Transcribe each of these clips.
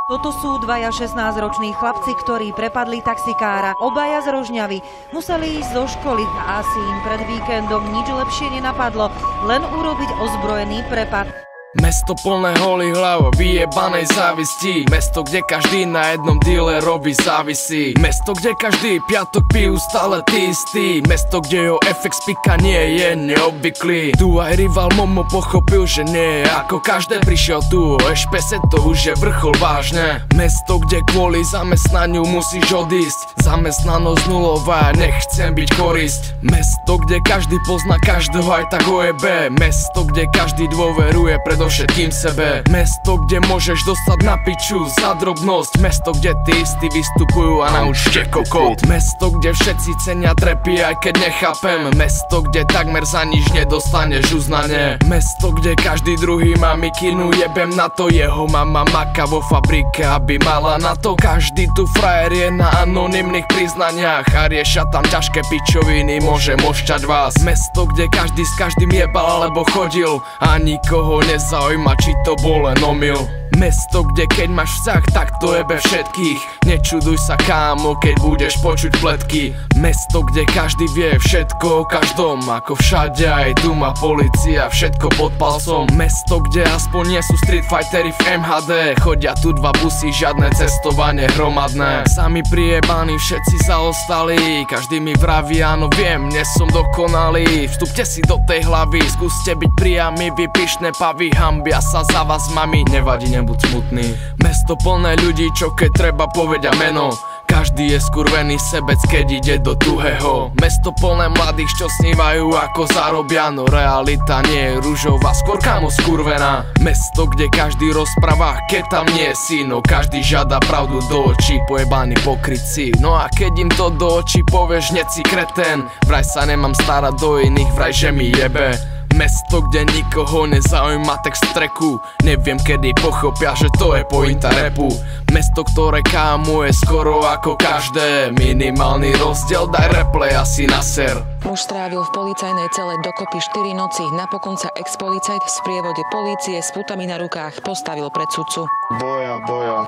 Toto sú dvaja 16-roční chlapci, ktorí prepadli taxikára. Obaja z Rožňavy museli ísť zo školy a asi im pred víkendom nič lepšie nenapadlo, len urobiť ozbrojený prepad. Mesto plné holých hlav, vyjebanej závisti. Mesto, kde každý na jednom dealerovi závisí. Mesto, kde každý piatok pijú stále tí istí. Mesto, kde jeho efekt spika nie je neobvyklý. Tu aj rival Momo pochopil, že nie je ako každé. Prišiel tu o ešpese, to už je vrchol vážne. Mesto, kde kvôli zamestnaniu musíš odísť. Zamestnanosť nulová, nechcem byť korisť. Mesto, kde každý pozná každého aj tak ojebe. Mesto, kde každý dôveruje predovšetkým sebe. Mesto, kde môžeš dostať na piču za drobnosť. Mesto, kde tí istí vystupujú a naučte kokot. Mesto, kde všetci cenia trepy, aj keď nechápem. Mesto, kde takmer za nič nedostaneš uznanie. Mesto, kde každý druhý má mikinu, jebem na to. Jeho mama maka vo fabrike, aby mala na to. Každý tu frajer je na anonymných priznaniach a riešia tam ťažké pičoviny, môžem ošťať vás. Mesto, kde každý s každým jebal alebo chodil a nikoho nezaujíma, či to bol len omyl. Mesto, kde keď máš vzťah, tak to jebe všetkých. Nečuduj sa kámo, keď budeš počuť pletky. Mesto, kde každý vie všetko o každom, ako všade aj tu má polícia všetko pod palcom. Mesto, kde aspoň nie sú street fightery v MHD. Chodia tu dva busy, žiadne cestovanie hromadné. Sami prijebaní, všetci zaostali. Každý mi vraví, áno viem, nie som dokonalý. Vstupte si do tej hlavy, skúste byť priamy, vy pyšné pavy, hambia sa za vás mami. Nevadí, nebuď smutný. Mesto plné ľudí, čo keď treba povedia meno. Každý je skurvený sebec, keď ide do tuhého. Mesto plné mladých, čo snívajú ako zarobia, no realita nie je ružová, skôr kamo skurvená. Mesto, kde každý rozpráva, keď tam nie si, no každý žiada pravdu do očí, pojebaný pokrytci. No a keď im to do očí povieš, neci kreten, vraj sa nemám starať do iných, vraj že mi jebe. Mesto, kde nikoho nezaujíma text tracku. Neviem kedy pochopia, že to je pointa rapu. Mesto, ktoré kámuje skoro ako každé. Minimálny rozdiel, daj replay asi na ser. Muž strávil v policajnej cele dokopy 4 noci. Napokon sa ex-policajt v sprievode polície s putami na rukách postavil pred sudcu. Boja.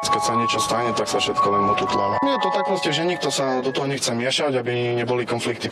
Keď sa niečo stane, tak sa všetko len otutlava. Je to tak proste, že nikto sa do toho nechce miešať, aby neboli konflikty.